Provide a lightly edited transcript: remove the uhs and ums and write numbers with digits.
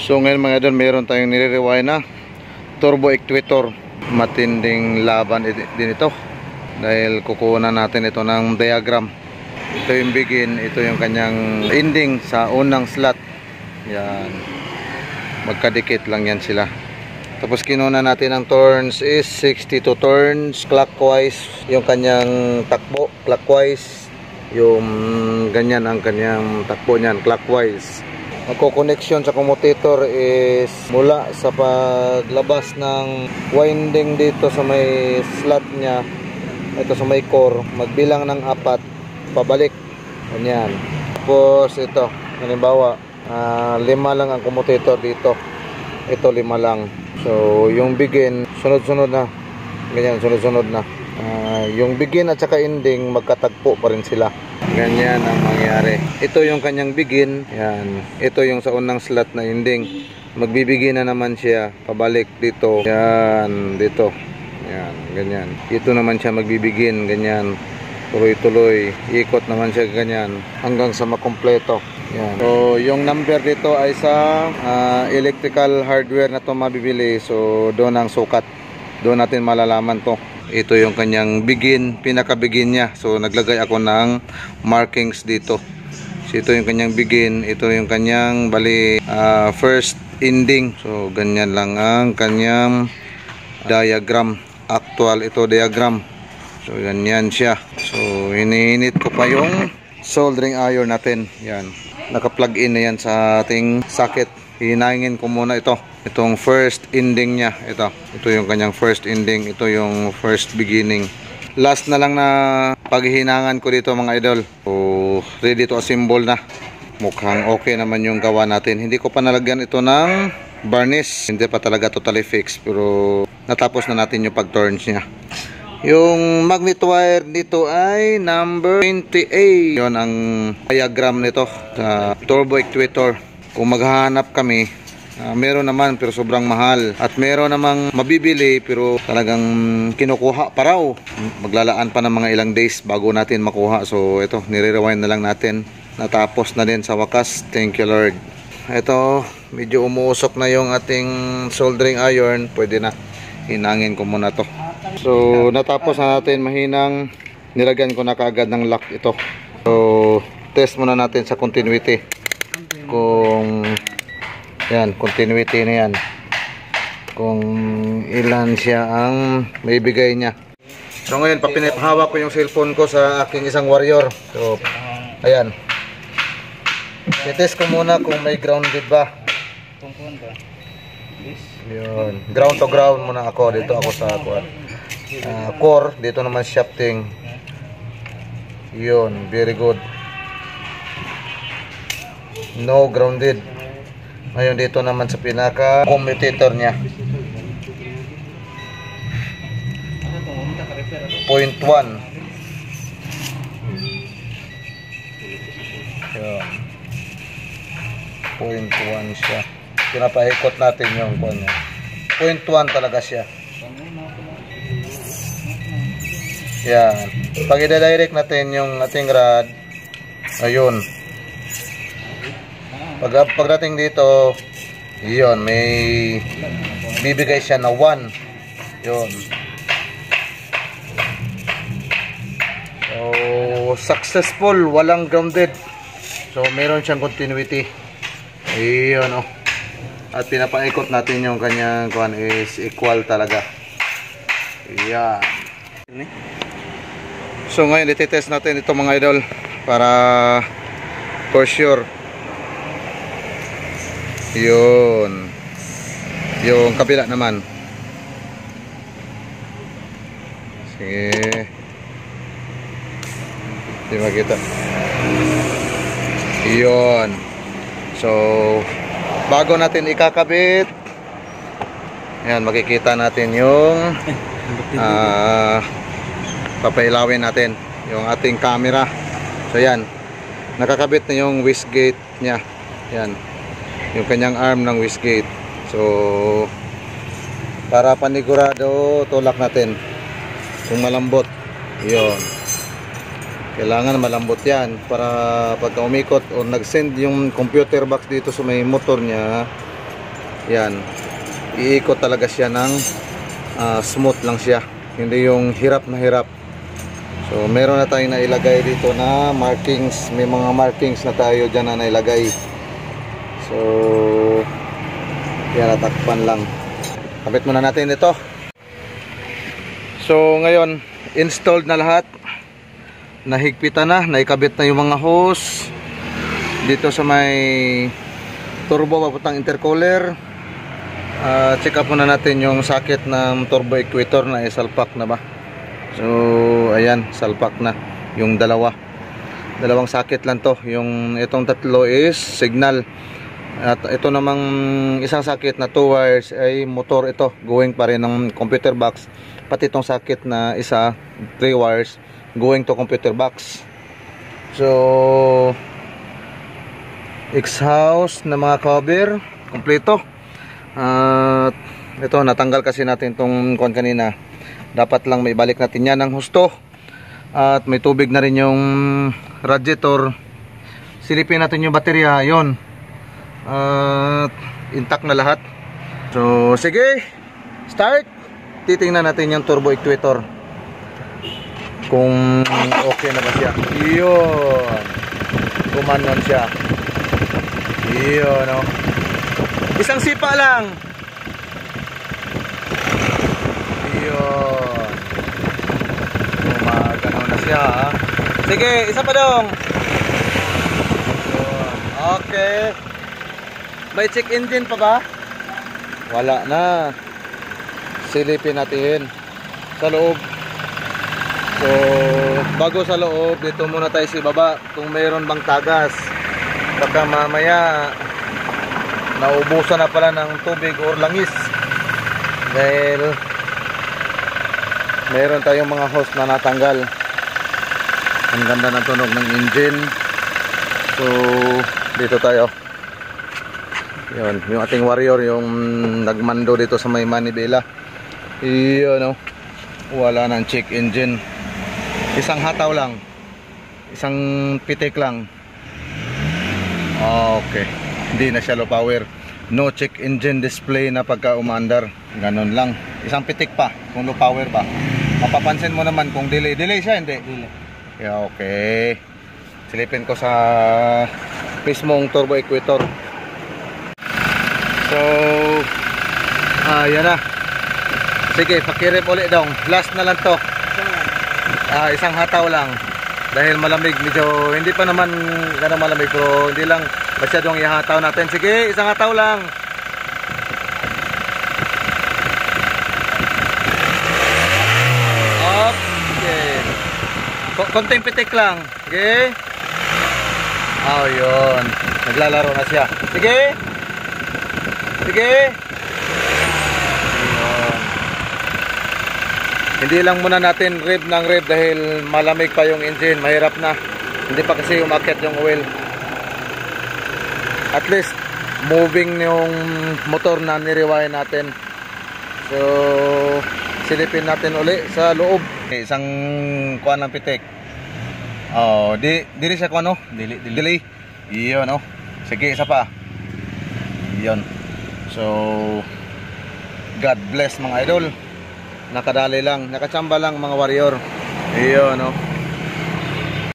So ngayon mga idol, meron tayong nire-rewind na turbo actuator. Matinding laban din ito dahil kukuha natin ito ng diagram. Ito yung begin, ito yung kanyang ending sa unang slot. Yan, magkadikit lang yan sila. Tapos kinuna natin ang turns is 62 turns clockwise, yung kanyang takbo clockwise, yung ganyan ang kanyang takbo niyan clockwise. Magko-connection sa commutator is mula sa paglabas ng winding dito sa may slot niya, ito sa may core, magbilang ng 4 pabalik, ganyan. Tapos ito, halimbawa 5 lang ang commutator dito, ito 5 lang. So yung begin sunod-sunod na, ganyan, sunod-sunod na. Yung begin at saka ending magkatagpo pa rin sila, ganyan ang mangyari. Ito yung kanyang begin, yan. Ito yung sa unang slot na ending, magbibigin na naman siya pabalik dito, yan, dito, yan, ganyan. Ito naman siya magbibigin, ganyan, tuloy-tuloy, ikot naman siya ganyan hanggang sa makompleto. Yan. So yung number dito ay sa electrical hardware na to mabibili. So doon ang sukat, doon natin malalaman to. Ito yung kanyang begin, pinaka-begin niya. So naglagay ako ng markings dito. So ito yung kanyang begin, ito yung kanyang bali first ending. So ganyan lang ang kanyang diagram. Actual ito diagram. So ganyan siya. So hinihinit ko pa yung soldering iron natin. Yan. Naka-plug in na yan sa ating socket. Hinangin ko muna ito. Itong first ending niya. Ito yung kanyang first ending. Ito yung first beginning. Last na lang na paghihinangan ko dito mga idol. So ready to assemble na. Mukhang okay naman yung gawa natin. Hindi ko pa nalagyan ito ng varnish. Hindi pa talaga totally fixed. Pero natapos na natin yung pag-turns niya. Yung magnet wire dito ay number 28. Yon ang diagram nito sa turbo actuator. Kung maghahanap kami, meron naman pero sobrang mahal. At meron namang mabibili pero talagang kinukuha pa raw. Maglalaan pa ng mga ilang days bago natin makuha. So ito, nire-rewind na lang natin. Natapos na din sa wakas. Thank you Lord. Ito, medyo umuusok na yung ating soldering iron. Pwede na. Hinangin ko muna to. So natapos na natin, mahinang nilagyan ko na kaagad ng lock ito. So test muna natin sa continuity kung yan, continuity na yan, kung ilan siya ang may bigay niya. So ngayon papinahawak ko yung cellphone ko sa aking isang warrior. So ayan, i-test ko muna kung may grounded ba. Yun, ground to ground muna ako. Dito ako sa core, dito naman shafting. Yun, very good. No grounded. Ngayon dito naman sa pinaka commutator niya, 0.1. Yun, 0.1 siya. Pinapaikot natin yung 0.1 talaga siya. Yan. Pag i-direct natin yung ating rod, ayun. Pagdating dito, yun, may bibigay siya na 1. Yun. So, successful, walang grounded. So, meron siyang continuity. Ayun, oh. At pinapaikot natin yung kanyang kuan is equal talaga. Yan. So ngayon ititest natin ito mga idol para for sure. Yun. Yung kabila naman. Sige. Hindi makita. Yun. So bago natin ikakabit, ayan, makikita natin yung papailawin natin yung ating camera. So yan, nakakabit na yung wastegate nya. Yan, yung kanyang arm ng wastegate. So para panigurado, tulak natin kung malambot. Yun, kailangan malambot yan para pagka umikot o nag-send yung computer box dito sa may motor nya, Yan. Iikot talaga siya ng smooth lang siya. Hindi yung hirap na hirap. So meron na tayong nailagay dito na markings. May mga markings na tayo dyan na nailagay. So yan, natakpan lang. Kapit muna natin ito. So ngayon, installed na lahat. Nahigpitan na, naikabit na yung mga hose dito sa may turbo papuntang intercooler. Check up muna natin yung socket ng turbo equator na salpak na ba. So ayan, salpak na yung dalawang socket lang to. Yung itong tatlo is signal, at ito namang isang socket na 2 wires ay motor. Ito going pa rin ng computer box. Pati itong socket na isa 3 wires going to computer box. So exhaust na mga cover kompleto. At ito, natanggal kasi natin itong kuwan kanina. Dapat lang may balik natin yan ng husto. At may tubig na rin yung radiator. Silipin natin yung baterya. Yun, at intact na lahat. So sige, start. Titingnan natin yung turbo actuator kung okay na ba siya. Yun, kumanon siya. Yun, no? Isang sipa lang. Yun, gumaganaw na siya, ha? Sige, isa pa dong. Yun. Okay. May check engine pa ba? Wala na. Silipin natin sa loob. So bago sa loob, dito muna tayo sa baba kung mayroon bang tagas. Baka mamaya naubusan na pala ng tubig or langis dahil mayroon tayong mga hose na natanggal. Ang ganda ng tunog ng engine. So dito tayo. Yun, yung ating warrior, yung nagmando dito sa may manibela. Iyon, no? Wala nang check engine. Isang hataw lang, isang pitik lang. Okay, hindi na siya low power. No check engine display na pagka umaandar. Ganon lang. Isang pitik pa kung low power ba. Mapapansin mo naman kung delay siya, hindi? Delay. Yeah, okay. Silipin ko sa mismong turbo equator. So yan na. Sige, pakirip ulit dong. Last na lang to. Isang hataw lang. Dahil malamig, medyo hindi pa naman gano'ng malamig, pero hindi lang masyadong ihataw natin. Sige, isang hataw lang. Okay. Konting pitik lang. Sige. Oh, yun. Naglalaro na siya. Sige. Sige. Hindi lang muna natin rev ng rev dahil malamig pa yung engine, mahirap na. Hindi pa kasi umakyat yung oil. At least moving yung motor na niriwire natin. So silipin natin uli sa loob. Isang kuan ng pitik. Oh, dili siya kuan, no? Dili. Iyon, no? Sige, isa pa. Iyon. So God bless mga idol. Nakadali lang, nakachamba lang mga warrior. Iyon, no?